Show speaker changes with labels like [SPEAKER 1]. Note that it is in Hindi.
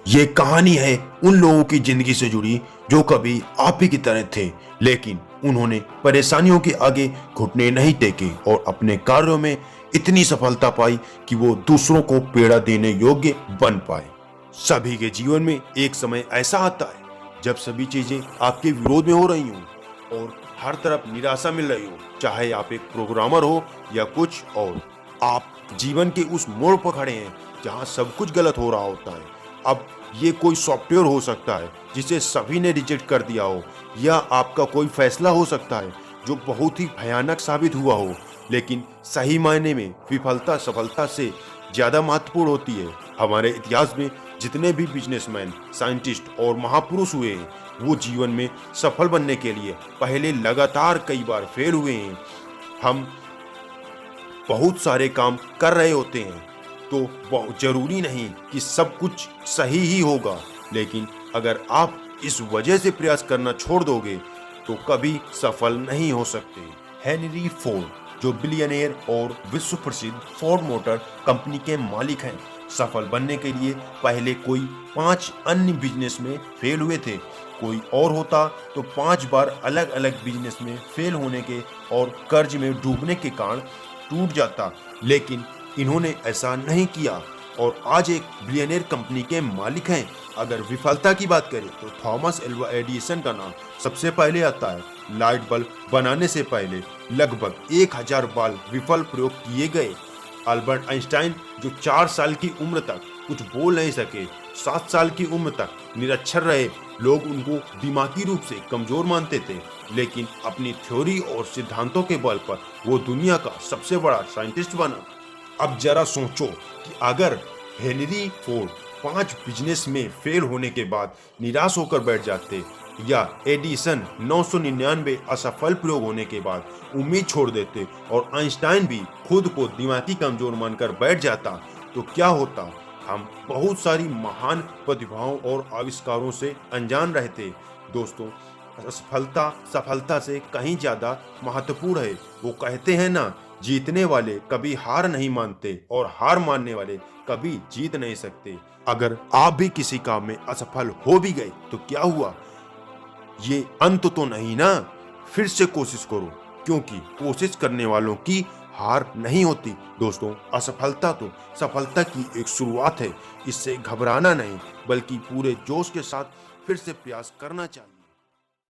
[SPEAKER 1] ये कहानी है उन लोगों की जिंदगी से जुड़ी जो कभी आप ही की तरह थे, लेकिन उन्होंने परेशानियों के आगे घुटने नहीं टेके और अपने कार्यों में इतनी सफलता पाई कि वो दूसरों को पीड़ा देने योग्य बन पाए। सभी के जीवन में एक समय ऐसा आता है जब सभी चीजें आपके विरोध में हो रही हों और हर तरफ निराशा मिल रही हो, चाहे आप एक प्रोग्रामर हो या कुछ और। आप जीवन के उस मोड़ पर खड़े हैं जहां सब कुछ गलत हो रहा होता है। अब ये कोई सॉफ्टवेयर हो सकता है जिसे सभी ने रिजेक्ट कर दिया हो, या आपका कोई फैसला हो सकता है जो बहुत ही भयानक साबित हुआ हो, लेकिन सही मायने में विफलता सफलता से ज्यादा महत्वपूर्ण होती है। हमारे इतिहास में जितने भी बिजनेसमैन, साइंटिस्ट और महापुरुष हुए हैं, वो जीवन में सफल बनने के लिए पहले लगातार कई बार फेल हुए हैं। हम बहुत सारे काम कर रहे होते हैं तो बहुत जरूरी नहीं कि सब कुछ सही ही होगा, लेकिन अगर आप इस वजह से प्रयास करना छोड़ दोगे तो कभी सफल नहीं हो सकते। हेनरी फोर्ड, जो बिलियनेयर और विश्व प्रसिद्ध फोर्ड मोटर कंपनी के मालिक हैं, सफल बनने के लिए पहले कोई 5 अन्य बिजनेस में फेल हुए थे। कोई और होता तो 5 बार अलग अलग बिजनेस में फेल होने के और कर्ज में डूबने के कारण टूट जाता, लेकिन इन्होंने ऐसा नहीं किया और आज एक बिलियनेयर कंपनी के मालिक हैं। अगर विफलता की बात करें तो थॉमस एल्वा एडिसन का नाम सबसे पहले आता है। लाइट बल्ब बनाने से पहले लगभग 1000 बार विफल प्रयोग किए गए। अल्बर्ट आइंस्टाइन, जो 4 साल की उम्र तक कुछ बोल नहीं सके, 7 साल की उम्र तक निरक्षर रहे, लोग उनको दिमागी रूप से कमजोर मानते थे, लेकिन अपनी थ्योरी और सिद्धांतों के बल पर वो दुनिया का सबसे बड़ा साइंटिस्ट बना। अब जरा सोचो कि अगर हेनरी फोर्ड 5 बिजनेस में फेल होने के बाद निराश होकर बैठ जाते, या एडिसन 999 असफल प्रयोग होने के बाद उम्मीद छोड़ देते, और आइंस्टाइन भी खुद को दिमागी कमजोर मानकर बैठ जाता, तो क्या होता? हम बहुत सारी महान प्रतिभाओं और आविष्कारों से अनजान रहते। दोस्तों, असफलता सफलता से कहीं ज्यादा महत्वपूर्ण है। वो कहते हैं ना, जीतने वाले कभी हार नहीं मानते और हार मानने वाले कभी जीत नहीं सकते। अगर आप भी किसी काम में असफल हो भी गए तो क्या हुआ? ये अंत तो नहीं ना। फिर से कोशिश करो, क्योंकि कोशिश करने वालों की हार नहीं होती। दोस्तों, असफलता तो सफलता की एक शुरुआत है। इससे घबराना नहीं, बल्कि पूरे जोश के साथ फिर से प्रयास करना चाहिए।